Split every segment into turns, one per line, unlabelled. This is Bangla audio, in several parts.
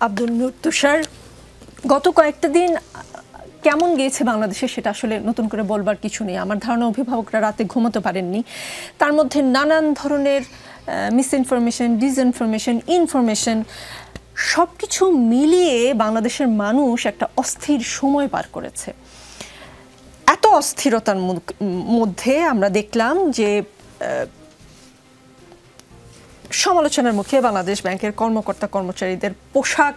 আব্দুল নূর তুষার, গত কয়েকটা দিন কেমন গিয়েছে বাংলাদেশে সেটা আসলে নতুন করে বলবার কিছু নেই। আমার ধারণা অভিভাবকরা রাতে ঘুমোতে পারেননি। তার মধ্যে নানান ধরনের মিসইনফরমেশন, ডিসইনফরমেশন, ইনফরমেশন সব কিছু মিলিয়ে বাংলাদেশের মানুষ একটা অস্থির সময় পার করেছে। এত অস্থিরতার মধ্যে আমরা দেখলাম যে সমালোচনার মুখে বাংলাদেশ ব্যাংকের কর্মকর্তা কর্মচারীদের পোশাক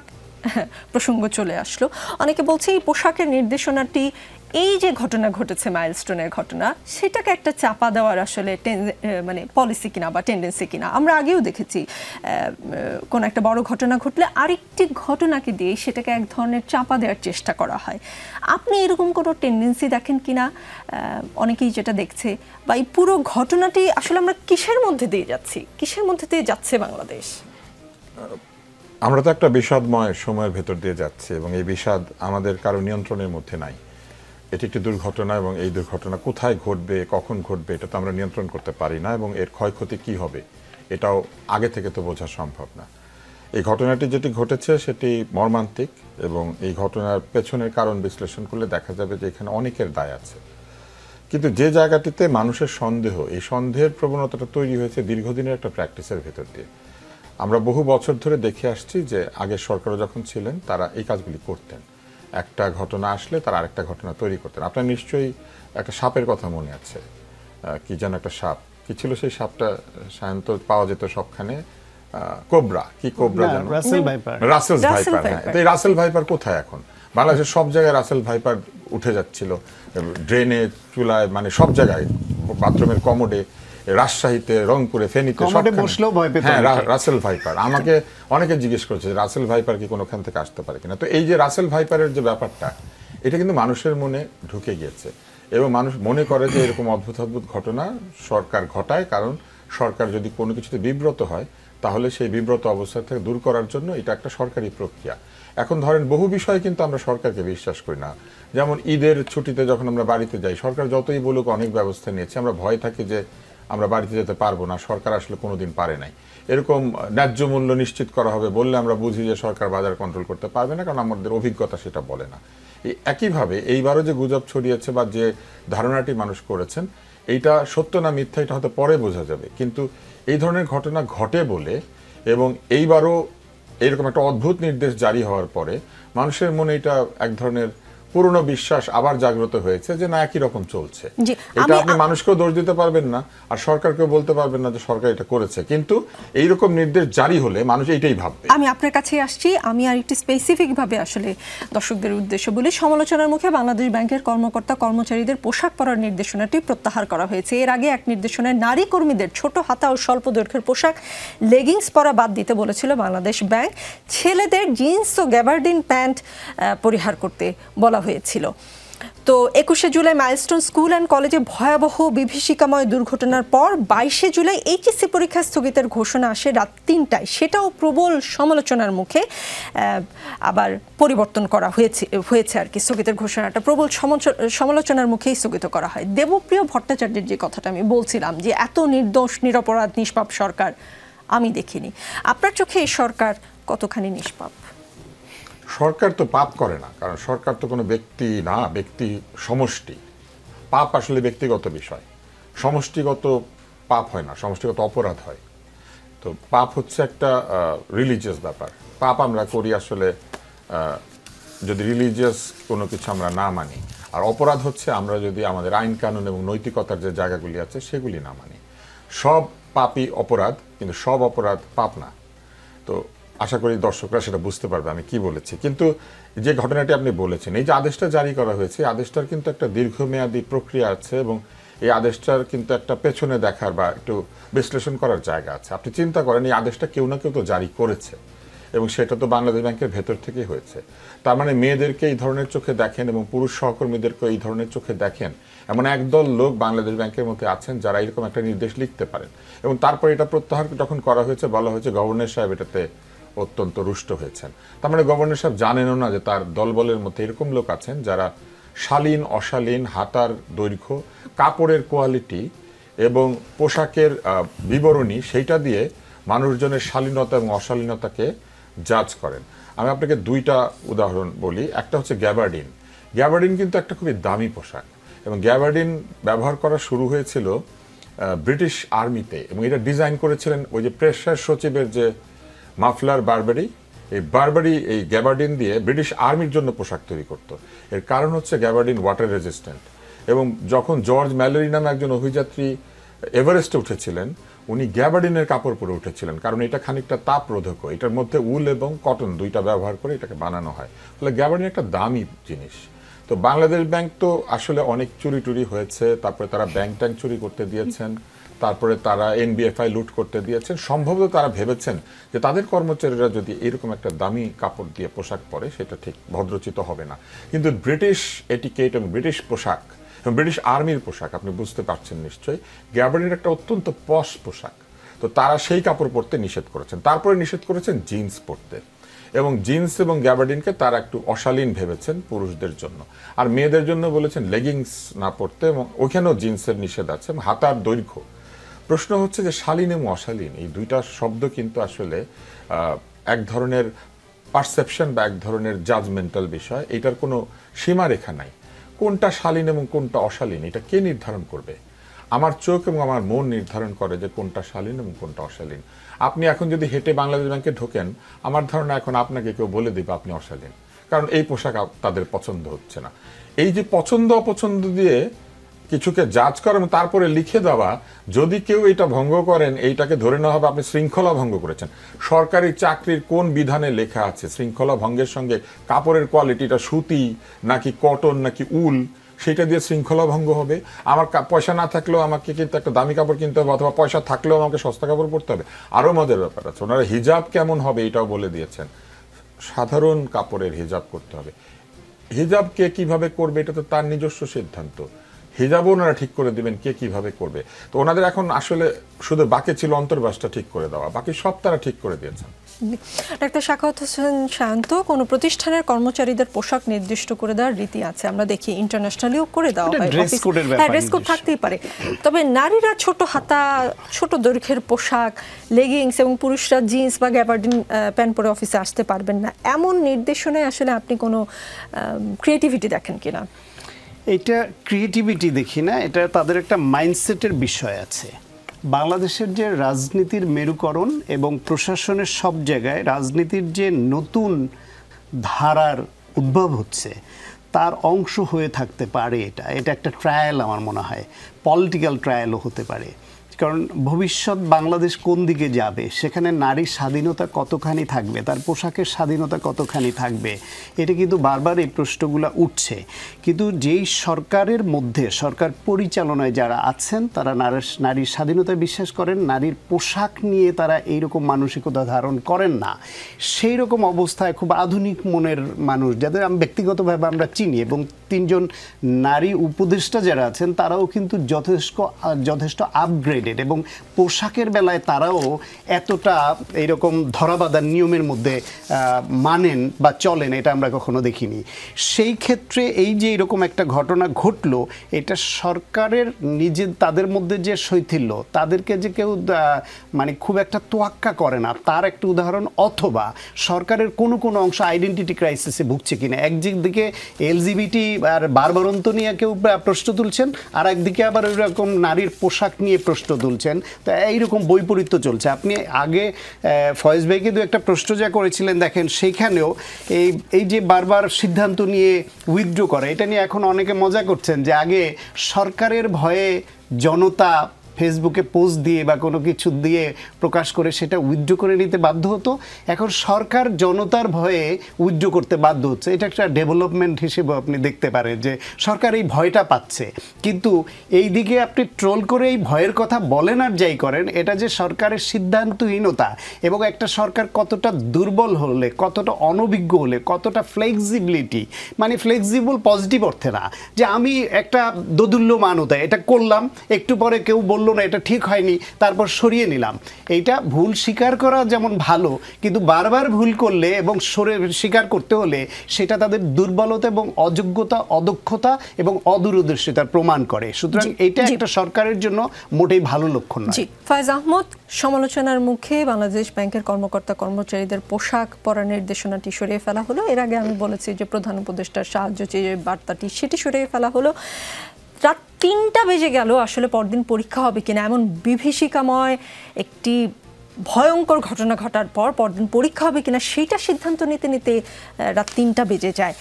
প্রসঙ্গ চলে আসলো। অনেকে বলছে এই পোশাকের নির্দেশনাটি এই যে ঘটনা ঘটেছে, মাইলস্টোনের ঘটনা, সেটাকে একটা চাপা দেওয়ার আসলে মানে পলিসি কিনা বা টেন্ডেন্সি কিনা। আমরা আগেও দেখেছি কোন একটা বড় ঘটনা ঘটলে আরেকটি ঘটনাকে দিয়ে সেটাকে এক ধরনের চাপা দেওয়ার চেষ্টা করা হয়। আপনি এরকম কোনো টেন্ডেন্সি দেখেন কিনা? অনেকেই যেটা দেখছে, বা এই পুরো ঘটনাটি আসলে আমরা কিসের মধ্যে দিয়ে যাচ্ছি, কিসের মধ্যে দিয়ে যাচ্ছে বাংলাদেশ?
আমরা তো একটা বিষাদময় সময়ের ভেতর দিয়ে যাচ্ছি এবং এই বিষাদ আমাদের কারো নিয়ন্ত্রণের মধ্যে নাই। এটি একটি দুর্ঘটনা এবং এই দুর্ঘটনা কোথায় ঘটবে, কখন ঘটবে, এটা তো আমরা নিয়ন্ত্রণ করতে পারি না এবং এর ক্ষয়ক্ষতি কি হবে এটাও আগে থেকে তো বোঝা সম্ভব না। এই ঘটনাটি যেটি ঘটেছে সেটি মর্মান্তিক এবং এই ঘটনার পেছনের কারণ বিশ্লেষণ করলে দেখা যাবে যে এখানে অনেকের দায় আছে। কিন্তু যে জায়গাটিতে মানুষের সন্দেহ, এই সন্দেহের প্রবণতাটা তৈরি হয়েছে দীর্ঘদিনের একটা প্র্যাকটিসের ভেতর দিয়ে। আমরা বহু বছর ধরে দেখে আসছি যে আগের সরকারও যখন ছিলেন তারা এই কাজগুলি করতেন। একটা ঘটনা আসলে তারা আরেকটা ঘটনা তৈরি করতেন। আপনার নিশ্চয়ই একটা সাপের কথা মনে আছে, কি যেন একটা সাপ, কি ছিল সেই সাপটা? সাধারণত পাওয়া যেত সবখানে, কোবরা, কি কোবরা যেন? Russell viper. হ্যাঁ, এই রাসেল ভাইপার কোথায় এখন? বাংলাদেশের সব জায়গায় রাসেল ভাইপার উঠে যাচ্ছিল, ড্রেনে, চুলায়, মানে সব জায়গায়, বাথরুমের কমোডে, রাজশাহীতে, রংপুরে, ফেনীতে, হ্যাঁ রাসেল ভাইপার। আমাকে অনেকে জিজ্ঞেস করছে রাসেল ভাইপার কি কোনোখান থেকে আসতে পারে কিনা। তো এই যে রাসেল ভাইপারের যে ব্যাপারটা, এটা কিন্তু মানুষের মনে ঢুকে গিয়েছে এবং মানুষ মনে করে যে এরকম অদ্ভুত অদ্ভুত ঘটনা সরকার ঘটায়, কারণ সরকার যদি কোনো কিছুতে বিব্রত হয় তাহলে সেই বিব্রত অবস্থা থেকে দূর করার জন্য এটা একটা সরকারি প্রক্রিয়া। এখন ধরেন বহু বিষয়ে কিন্তু আমরা সরকারকে বিশ্বাস করি না। যেমন ঈদের ছুটিতে যখন আমরা বাড়িতে যাই, সরকার যতই বলুক অনেক ব্যবস্থা নিয়েছে, আমরা ভয় থাকি যে আমরা বাড়িতে যেতে পারবো না, সরকার আসলে কোনোদিন পারে নাই। এরকম ন্যায্য মূল্য নিশ্চিত করা হবে বললে আমরা বুঝি যে সরকার বাজার কন্ট্রোল করতে পারবে না, কারণ আমাদের অভিজ্ঞতা সেটা বলে না। একইভাবে এইবারও যে গুজব ছড়িয়েছে বা যে ধারণাটি মানুষ করেছেন, এইটা সত্য না মিথ্যা এটা হয়তো পরে বোঝা যাবে, কিন্তু এই ধরনের ঘটনা ঘটে বলে এবং এইবারও এরকম একটা অদ্ভুত নির্দেশ জারি হওয়ার পরে মানুষের মনে এটা এক ধরনের পুরনো বিশ্বাস আবার জাগ্রত হয়েছে যে না, একই রকম চলছে। এটা আপনি মানুষকেও দোষ দিতে পারবেন না আর সরকারকেও বলতে পারবেন না যে সরকার এটা করেছে, কিন্তু এইরকম নির্দেশ জারি হলে মানুষ এইটাই ভাববে।
আমি আপনার কাছে আসছি, আমি আর একটু স্পেসিফিক ভাবে আসলে দর্শকদের উদ্দেশ্য বলি। সমালোচনার মুখে বাংলাদেশ ব্যাংকের কর্মকর্তা কর্মচারীদের পোশাক পরার নির্দেশনাটি প্রত্যাহার করা হয়েছে। এর আগে এক নির্দেশনায় নারী কর্মীদের ছোট হাতা ও স্বল্প দৈর্ঘ্যের পোশাক, লেগিংস পরা বাদ দিতে বলেছিল বাংলাদেশ ব্যাংক। ছেলেদের জিন্স ও গ্যাবার্ডিন প্যান্ট পরিহার করতে বলা হয়েছিল। তো 21শে জুলাই মাইলস্টোন স্কুল অ্যান্ড কলেজে ভয়াবহ বিভীষিকাময় দুর্ঘটনার পর 22শে জুলাই এইচএসসি পরীক্ষা স্থগিতের ঘোষণা আসে রাত 3টায়। সেটাও প্রবল সমালোচনার মুখে আবার পরিবর্তন করা হয়েছে আর কি। স্থগিতের ঘোষণাটা প্রবল সমালোচনার মুখেই স্থগিত করা হয়। দেবপ্রিয় ভট্টাচার্যের যে কথাটা আমি বলছিলাম যে এত নির্দোষ, নিরপরাধ, নিষ্পাপ সরকার আমি দেখিনি। আপনার চোখে এই সরকার কতখানি নিষ্পাপ?
সরকার তো পাপ করে না, কারণ সরকার তো কোনো ব্যক্তি না, ব্যক্তি সমষ্টি। পাপ আসলে ব্যক্তিগত বিষয়, সমষ্টিগত পাপ হয় না, সমষ্টিগত অপরাধ হয়। তো পাপ হচ্ছে একটা রিলিজিয়াস ব্যাপার। পাপ আমরা করি আসলে যদি রিলিজিয়াস কোনো কিছু আমরা না মানি, আর অপরাধ হচ্ছে আমরা যদি আমাদের আইন কানুন এবং নৈতিকতার যে জায়গাগুলি আছে সেগুলি না মানি। সব পাপই অপরাধ, কিন্তু সব অপরাধ পাপ না। তো আশা করি দর্শকরা সেটা বুঝতে পারবে আমি কি বলেছি। কিন্তু যে ঘটনাটি আপনি বলেছেন, এই যে আদেশটা জারি করা হয়েছে, আদেশটার কিন্তু একটা দীর্ঘমেয়াদী প্রক্রিয়া আছে এবং এই আদেশটার কিন্তু একটা পেছনে দেখার বা একটু বিশ্লেষণ করার জায়গা আছে। আপনি চিন্তা করেন এই আদেশটা কেউ না কেউ তো জারি করেছে এবং সেটা তো বাংলাদেশ ব্যাংকের ভেতর থেকেই হয়েছে। তার মানে মেয়েদেরকে এই ধরনের চোখে দেখেন এবং পুরুষ সহকর্মীদেরকে এই ধরনের চোখে দেখেন এমন একদল লোক বাংলাদেশ ব্যাংকের মধ্যে আছেন যারা এরকম একটা নির্দেশ লিখতে পারেন। এবং তারপর এটা প্রত্যাহার যখন করা হয়েছে, বলা হয়েছে গভর্নর সাহেব এটাতে অত্যন্ত রুষ্ট হয়েছেন। তার মানে গভর্নর সাহেব জানেনও না যে তার দলবলের মধ্যে এরকম লোক আছেন যারা শালীন, অশালীন, হাতার দৈর্ঘ্য, কাপড়ের কোয়ালিটি এবং পোশাকের বিবরণী, সেইটা দিয়ে মানুষজনের শালীনতা এবং অশালীনতাকে জাজ করেন। আমি আপনাকে দুইটা উদাহরণ বলি। একটা হচ্ছে গ্যাবার্ডিন। গ্যাবার্ডিন কিন্তু একটা খুবই দামি পোশাক, এবং গ্যাবার্ডিন ব্যবহার করা শুরু হয়েছিল ব্রিটিশ আর্মিতে, এবং এটা ডিজাইন করেছিলেন ওই যে প্রেসার সচিবের যে মাফলার বারবারি, এই গ্যাবার্ডিন দিয়ে ব্রিটিশ আর্মির জন্য পোশাক তৈরি করতো। এর কারণ হচ্ছে গ্যাবার্ডিন ওয়াটার রেজিস্ট্যান্ট, এবং যখন জর্জ ম্যালোরি নামে একজন অভিযাত্রী এভারেস্টে উঠেছিলেন, উনি গ্যাবার্ডিনের কাপড় পরে উঠেছিলেন, কারণ এটা খানিকটা তাপ রোধক। এটার মধ্যে উল এবং কটন দুইটা ব্যবহার করে এটাকে বানানো হয়। ফলে গ্যাবার্ডিন একটা দামি জিনিস। তো বাংলাদেশ ব্যাংক তো আসলে অনেক চুরি টুরি হয়েছে, তারপরে তারা ব্যাংক ট্যাঙ্ক চুরি করতে দিয়েছেন, তারপরে তারা এনবিএফআই লুট করতে দিয়েছেন। সম্ভবত তারা ভেবেছেন যে তাদের কর্মচারীরা যদি এরকম একটা দামি কাপড় দিয়ে পোশাক পরে সেটা ঠিক ভদ্রচিত হবে না। কিন্তু ব্রিটিশ এটিকেট এবং ব্রিটিশ পোশাক এবং ব্রিটিশ আর্মির পোশাক, আপনি বুঝতে পারছেন নিশ্চয়ই, গ্যাবার্ডিন একটা অত্যন্ত পশ পোশাক। তো তারা সেই কাপড় পরতে নিষেধ করেছেন। তারপরে নিষেধ করেছেন জিন্স পরতে, এবং জিন্স এবং গ্যাবার্ডিনকে তারা একটু অশালীন ভেবেছেন পুরুষদের জন্য, আর মেয়েদের জন্য বলেছেন লেগিংস না পরতে, এবং ওইখানেও জিন্সের নিষেধ আছে, হাতার দৈর্ঘ্য। প্রশ্ন হচ্ছে যে শালীন এবং অশালীন এই দুইটা শব্দ কিন্তু আসলে এক ধরনের পারসেপশন বা এক ধরনের জাজমেন্টাল বিষয়। এটার কোনো সীমারেখা নাই। কোনটা শালীন এবং কোনটা অশালীন এটা কে নির্ধারণ করবে? আমার চোখ এবং আমার মন নির্ধারণ করে যে কোনটা শালীন এবং কোনটা অশালীন। আপনি এখন যদি হেঁটে বাংলাদেশ ব্যাংকে ঢোকেন, আমার ধারণা এখন আপনাকে কেউ বলে দেবে আপনি অশালীন, কারণ এই পোশাক তাদের পছন্দ হচ্ছে না। এই যে পছন্দ অপছন্দ দিয়ে কিছুকে জাজ করা এবং তারপরে লিখে দেওয়া, যদি কেউ এটা ভঙ্গ করেন এইটাকে ধরে নেওয়া হবে আপনি শৃঙ্খলা ভঙ্গ করেছেন। সরকারি চাকরির কোন বিধানে লেখা আছে শৃঙ্খলা ভঙ্গের সঙ্গে কাপড়ের কোয়ালিটিটা সুতি নাকি কটন নাকি উল, সেটা দিয়ে শৃঙ্খলা ভঙ্গ হবে? আমার পয়সা না থাকলেও আমাকে কিন্তু একটা দামি কাপড় কিনতে হবে, অথবা পয়সা থাকলেও আমাকে সস্তা কাপড় পরতে হবে। আরও মজার ব্যাপার আছে, ওনারা হিজাব কেমন হবে এটাও বলে দিয়েছেন। সাধারণ কাপড়ের হিজাব করতে হবে। হিজাব কে কিভাবে করবে এটা তো তার নিজস্ব সিদ্ধান্ত। হিজাবও ওনারা ঠিক করে দিবেন কে কিভাবে করবে। তো ওনাদের এখন আসলে শুধু বাকি ছিল অন্তর্বাসটা ঠিক করে দেওয়া, বাকি সব তারা ঠিক করে দিয়েছেন।
ডাক্তার সাখাওয়াত হোসেন শান্ত, কোনো প্রতিষ্ঠানের কর্মচারীদের পোশাক নির্দিষ্ট করে দেওয়ার রীতি আছে, আমরা দেখি ইন্টারন্যাশনালিও করে দেওয়া হয়, ড্রেস কোড থাকতেই পারে। তবে নারীরা ছোট হাতা, ছোট দৈর্ঘ্যের পোশাক, লেগিংস এবং পুরুষরা জিন্স বা গ্যাবার্ডিন প্যান্ট পরে অফিসে আসতে পারবেন না, এমন নির্দেশনায় আসলে আপনি কোনো ক্রিয়েটিভিটি দেখেন কিনা?
এটা ক্রিয়েটিভিটি দেখি না, এটা তাদের একটা মাইন্ডসেটের বিষয় আছে। বাংলাদেশের যে রাজনীতির মেরুকরণ এবং প্রশাসনের সব জায়গায় রাজনীতির যে নতুন ধারার উদ্ভব হচ্ছে তার অংশ হয়ে থাকতে পারে। এটা একটা ট্রায়াল, আমার মনে হয় পলিটিক্যাল ট্রায়ালও হতে পারে। কারণ ভবিষ্যৎ বাংলাদেশ কোন দিকে যাবে, সেখানে নারীর স্বাধীনতা কতখানি থাকবে, তার পোশাকের স্বাধীনতা কতখানি থাকবে, এটা কিন্তু বারবার এই প্রশ্নগুলো উঠছে। কিন্তু যেই সরকারের মধ্যে, সরকার পরিচালনায় যারা আছেন তারা নারীর স্বাধীনতায় বিশ্বাস করেন, নারীর পোশাক নিয়ে তারা এইরকম মানসিকতা ধারণ করেন না। সেই রকম অবস্থায় খুব আধুনিক মনের মানুষ যাদের আমি ব্যক্তিগতভাবে আমরা চিনি, এবং 3 জন নারী উপদেষ্টা যারা আছেন তারাও কিন্তু যথেষ্ট আপগ্রেড, এবং পোশাকের বেলায় তারাও এতটা এইরকম ধরাবাঁধার নিয়মের মধ্যে মানেন বা চলেন, এটা আমরা কখনো দেখিনি। সেই ক্ষেত্রে এই যে এরকম একটা ঘটনা ঘটলো, এটা সরকারের তাদের মধ্যে যে শৈথিল্য, তাদেরকে যে কেউ মানে খুব একটা তোয়াক্কা করে না তার একটা উদাহরণ, অথবা সরকারের কোনো অংশ আইডেন্টিটি ক্রাইসিসে ভুগছে কিনা। একদিকে এলজিবিটি আর বারবারন্ত নিয়ে কেউ প্রশ্ন তুলছেন, আর একদিকে আবার ওইরকম নারীর পোশাক নিয়ে প্রশ্ন তুলছেন। তো এইরকম বৈপরীত্য চলছে। আপনি আগে ফয়েজ ভাইকে 2-1টা প্রশ্ন যা করেছিলেন দেখেন, সেইখানেও এই যে বারবার সিদ্ধান্ত নিয়ে উইথড্র করে, এটা নিয়ে এখন অনেকে মজা করছেন যে আগে সরকারের ভয়ে জনতা ফেসবুকে পোস্ট দিয়ে বা কোনো কিছু দিয়ে প্রকাশ করে সেটা উইথড্র করে নিতে বাধ্য হতো, এখন সরকার জনতার ভয়ে উইথড্র করতে বাধ্য হচ্ছে। এটা একটা ডেভেলপমেন্ট হিসেবে আপনি দেখতে পারেন যে সরকার এই ভয়টা পাচ্ছে। কিন্তু এই দিকে আপনি ট্রোল করে এই ভয়ের কথা বলেন আর যাই করেন, এটা যে সরকারের সিদ্ধান্তহীনতা এবং একটা সরকার কতটা দুর্বল হলে, কতটা অনভিজ্ঞ হলে, কতটা ফ্লেক্সিবিলিটি, মানে ফ্লেক্সিবল পজিটিভ অর্থে না যে আমি একটা দোদুল্যমানতা এটা করলাম, একটু পরে কেউ বলল চললো না, এটা ঠিক হয়নি, তারপর সরিয়ে নিলাম। এইটা ভুল স্বীকার করা যেমন ভালো, কিন্তু বারবার ভুল করলে এবং স্বীকার করতে হলে সেটা তাদের দুর্বলতা এবং অযোগ্যতা, অদক্ষতা এবং অদূরদর্শিতার প্রমাণ করে। সুতরাং এটা একটা সরকারের জন্য মোটেই ভালো লক্ষণ নয়।
ফয়েজ আহমদ, সমালোচনার মুখে বাংলাদেশ ব্যাংকের কর্মকর্তা কর্মচারীদের পোশাক পরার নির্দেশনাটি সরিয়ে ফেলা হলো। এর আগে আমি বলেছি যে প্রধান উপদেষ্টার সাহায্য চেয়ে বার্তাটি সেটি সরিয়ে ফেলা হলো। রাত ৩টা বেজে গেল, আসলে পরদিন পরীক্ষা হবে কিনা এমন বিভীষিকাময় একটি ভয়ঙ্কর ঘটনা ঘটার পর পরদিন পরীক্ষা হবে কিনা সেইটা সিদ্ধান্ত নিতে নিতে রাত ৩টা বেজে যায়।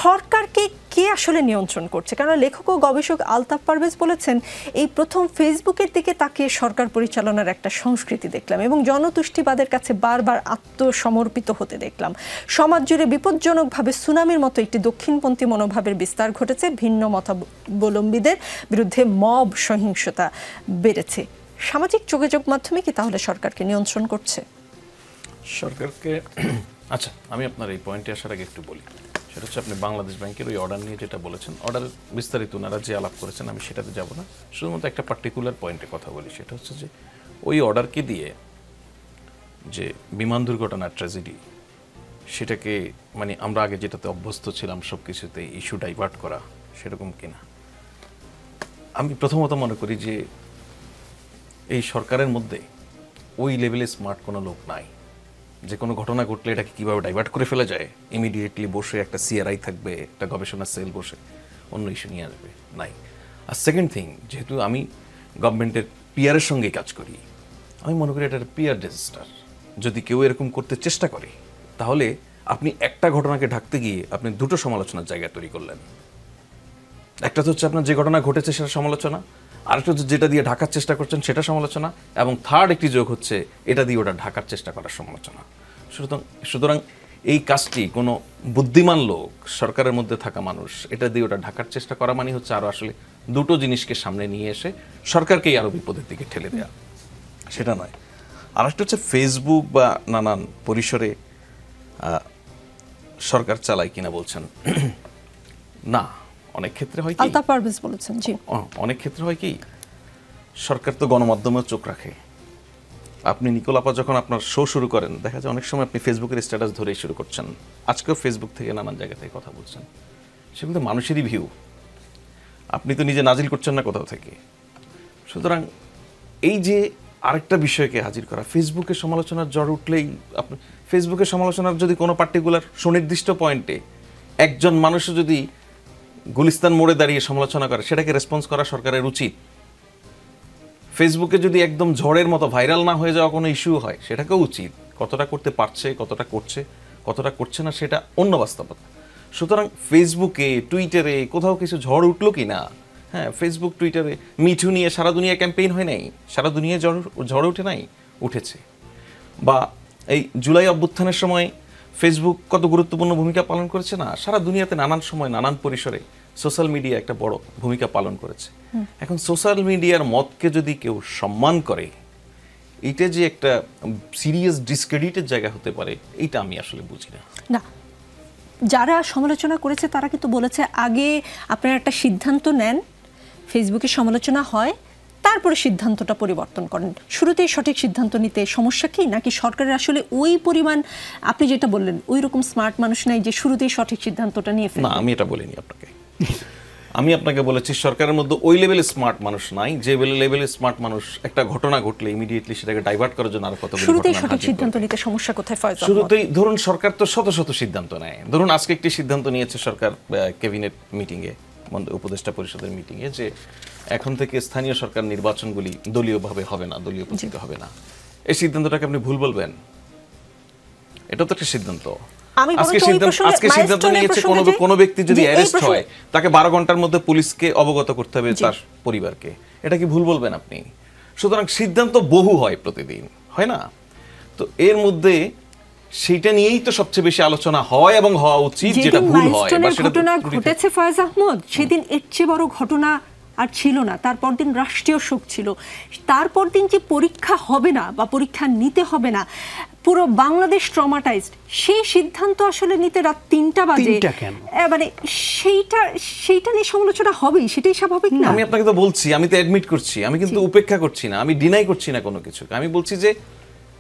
সরকারকে কে আসলে নিয়ন্ত্রণ করছে? কারণ লেখক ও গবেষক আলতাফ পারভেজ বলেছেন, এই প্রথম ফেসবুকের দিকে তাকিয়ে সরকার পরিচালনার একটা সংস্কৃতি দেখলাম এবং জনতুষ্টিবাদের কাছে বারবার আত্মসমর্পিত হতে দেখলাম। সমাজ জুড়ে বিপজ্জনকভাবে সুনামির মতো একটি দক্ষিণপন্থী মনোভাবের বিস্তার ঘটেছে। ভিন্ন মতাবলম্বীদের বিরুদ্ধে মব সহিংসতা বেড়েছে। সামাজিক যোগাযোগ মাধ্যমে কি তাহলে সরকারকে নিয়ন্ত্রণ করছে?
সরকারকে, আচ্ছা আমি আপনার এই পয়েন্টে আসার আগে একটু বলি। সেটা হচ্ছে আপনি বাংলাদেশ ব্যাংকের ওই অর্ডার নিয়ে যেটা বলেছেন, অর্ডার বিস্তারিত ওনারা যে আলাপ করেছেন আমি সেটাতে যাব না, শুধুমাত্র একটা পার্টিকুলার পয়েন্টে কথা বলি। সেটা হচ্ছে যে ওই অর্ডারকে দিয়ে যে বিমান দুর্ঘটনার ট্র্যাজেডি, সেটাকে মানে আমরা আগে যেটাতে অভ্যস্ত ছিলাম সব কিছুতে ইস্যু ডাইভার্ট করা, সেরকম কিনা। আমি প্রথমত মনে করি যে এই সরকারের মধ্যে ওই লেভেলে স্মার্ট কোনো লোক নাই যে কোনো ঘটনা ঘটলে এটাকে কীভাবে ডাইভার্ট করে ফেলা যায়, ইমিডিয়েটলি বসে একটা সিআরআই থাকবে, একটা গবেষণা সেল বসে অন্য ইস্যু নিয়ে আসবে, নাই। আর সেকেন্ড থিং, যেহেতু আমি গভর্নমেন্টের পিআরের সঙ্গে কাজ করি, আমি মনে করি এটা পিআর ডিজাস্টার। যদি কেউ এরকম করতে চেষ্টা করে তাহলে আপনি একটা ঘটনাকে ঢাকতে গিয়ে আপনি দুটো সমালোচনার জায়গা তৈরি করলেন। একটা তো হচ্ছে আপনার যে ঘটনা ঘটেছে সেটা সমালোচনা, আরেকটা হচ্ছে যেটা দিয়ে ঢাকার চেষ্টা করছেন সেটা সমালোচনা, এবং থার্ড একটি যোগ হচ্ছে এটা দিয়ে ওটা ঢাকার চেষ্টা করার সমালোচনা। সুতরাং এই কাজটি কোনো বুদ্ধিমান লোক, সরকারের মধ্যে থাকা মানুষ, এটা দিয়ে ওটা ঢাকার চেষ্টা করা মানে হচ্ছে আরও আসলে দুটো জিনিসকে সামনে নিয়ে এসে সরকারকেই আরও বিপদের দিকে ঠেলে দেওয়া, সেটা নয়। আরেকটা হচ্ছে ফেসবুক বা নানান পরিসরে সরকার চালায় কিনা বলছেন, না, অনেক ক্ষেত্রে হয় কি,
আলতাফ পারভেজ বলেছেন, জি,
অনেক ক্ষেত্রে হয় কি, সরকার তো গণমাধ্যমেও চোখ রাখে। আপনি নিকোলাপা যখন আপনার শো শুরু করেন, দেখা যায় অনেক সময় আপনি ফেসবুকের স্ট্যাটাস ধরেই শুরু করছেন, আজকেও ফেসবুক থেকে নানান জায়গা থেকে কথা বলছেন, সেগুলো তো মানুষেরই ভিউ, আপনি তো নিজে নাজিল করছেন না কোথাও থেকে। সুতরাং এই যে আরেকটা বিষয়কে হাজির করা, ফেসবুকের সমালোচনার জ্বর উঠলেই আপনি ফেসবুকের সমালোচনার যদি কোনো পার্টিকুলার সুনির্দিষ্ট পয়েন্টে একজন মানুষও যদি গুলিস্তান মোড়ে দাঁড়িয়ে সমালোচনা করে, সেটাকে রেসপন্স করা সরকারের উচিত। ফেসবুকে যদি একদম ঝড়ের মতো ভাইরাল না হয়ে যাওয়া কোনো ইস্যু হয়, সেটাকেও উচিত। কতটা করতে পারছে, কতটা করছে, কতটা করছে না, সেটা অন্য বাস্তবতা। সুতরাং ফেসবুকে, টুইটারে কোথাও কিছু ঝড় উঠলো কি না, হ্যাঁ, ফেসবুক টুইটারে মিঠু নিয়ে সারা দুনিয়া ক্যাম্পেইন হয় নাই, সারা দুনিয়ায় ঝড় উঠে নাই, উঠেছে। বা এই জুলাই অভ্যুত্থানের সময় ফেসবুক কত গুরুত্বপূর্ণ ভূমিকা পালন করেছে না, সারা দুনিয়াতে নানান সময় নানান পরিসরে সোশ্যাল মিডিয়া একটা বড় ভূমিকা পালন করেছে। এখন সোশ্যাল মিডিয়ার মতকে যদি কেউ সম্মান করে, এইটা যে একটা সিরিয়াস ডিসক্রেডিটের জায়গা হতে পারে, এইটা আমি আসলে বুঝি না।
না, যারা সমালোচনা করেছে তারা কিন্তু বলেছে আগে আপনারা একটা সিদ্ধান্ত নেন, ফেসবুকে সমালোচনা হয়, তারপরে সিদ্ধান্তটা পরিবর্তন করেন। শুরুতেই সঠিক সিদ্ধান্ত নিতে সমস্যা কি, নাকি সরকারের আসলে ওই পরিমাণ, আপনি যেটা বললেন, ওই রকম স্মার্ট মানুষ নাই যে শুরুতেই সঠিক সিদ্ধান্তটা নিয়ে ফেলে?
না, আমি এটা বলিনি আপনাকে। আমি আপনাকে বলেছি সরকারের মধ্যে ওই লেভেলে স্মার্ট মানুষ নাই যে লেভেলে স্মার্ট মানুষ একটা ঘটনা ঘটলে ইমিডিয়েটলি সেটাকে ডাইভার্ট করার জন্য আর কত
শুরুতেই সঠিক সিদ্ধান্ত নিতে সমস্যা কোথায় ফয়জ আহমদ?
শুরুতেই ধরুন সরকার তো শত শত সিদ্ধান্ত নেয়। ধরুন আজকে একটি সিদ্ধান্ত নিয়েছে সরকার ক্যাবিনেট মিটিংয়ে, উপদেষ্টা পরিষদের মিটিংয়ে, যে এখন থেকে স্থানীয় সরকার নির্বাচনগুলি দলীয়ভাবে হবে না, দলীয় প্রতীকে হবে না। এই সিদ্ধান্তটাকে আপনি ভুল বলবেন? এটা তো একটা সিদ্ধান্ত। আজকে সিদ্ধান্ত নিয়েছে কোনো ব্যক্তি যদি অ্যারেস্ট হয়, তাকে 12 ঘন্টার মধ্যে পুলিশকে অবগত করতে হবে, তার পরিবারকে। এটা কি ভুল বলবেন আপনি? সুতরাং সিদ্ধান্ত বহু হয়, প্রতিদিন হয় না? তো এর মধ্যে সেটা নিয়েই তো সবচেয়ে বেশি আলোচনা হয় এবং হওয়া উচিত, যেটা ভুল হয় বা সেটা ঘটেছে।
ফয়েজ আহমদ, সেদিন এর চেয়ে বড় ঘটনা আর ছিল না, তারপর দিন রাষ্ট্রীয় শোক ছিল, তারপর দিন যে পরীক্ষা হবে না বা পরীক্ষা নিতে হবে না, পুরো বাংলাদেশ ট্রমাটাইজড, সেই সিদ্ধান্ত আসলে নিতে রাত 3টা বাজে, মানে সেইটা নিয়ে সমালোচনা হবেই, সেটাই স্বাভাবিক না?
আমি আপনাকে তো বলছি, আমি তো অ্যাডমিট করছি, আমি কিন্তু উপেক্ষা করছি না, আমি ডিনাই করছি না কোনো কিছু। আমি বলছি যে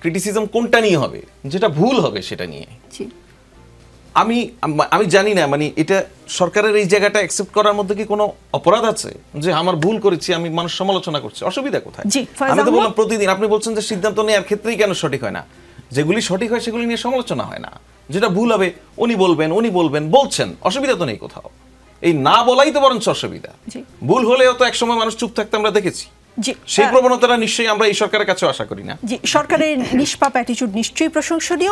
ক্রিটিসিজম কোনটা নিয়ে হবে, যেটা ভুল হবে সেটা নিয়ে। আমি জানি না, মানে এটা সরকারের এই জায়গাটা অ্যাকসেপ্ট করার মধ্যে কি কোনো অপরাধ আছে যে আমার ভুল করেছি, আমি মানুষ সমালোচনা করছি, অসুবিধা কোথায়? আমি তো বললাম প্রতিদিন, আপনি বলছেন যে সিদ্ধান্ত নেওয়ার ক্ষেত্রেই কেন সঠিক হয় না, যেগুলি সঠিক হয় সেগুলি নিয়ে সমালোচনা হয় না, যেটা ভুল হবে উনি বলবেন, বলছেন, অসুবিধা তো নেই কোথাও, এই না বলাই তো বরঞ্চ অসুবিধা। ভুল হলেও তো একসময় মানুষ চুপ থাকতে আমরা দেখেছি, সেই প্রবণতাটা নিশ্চয়ই আমরা এই সরকারের কাছে আশা করি না।
জি, সরকারের নিষ্পাপ অ্যাটিটিউড নিশ্চয়ই প্রশংসনীয়।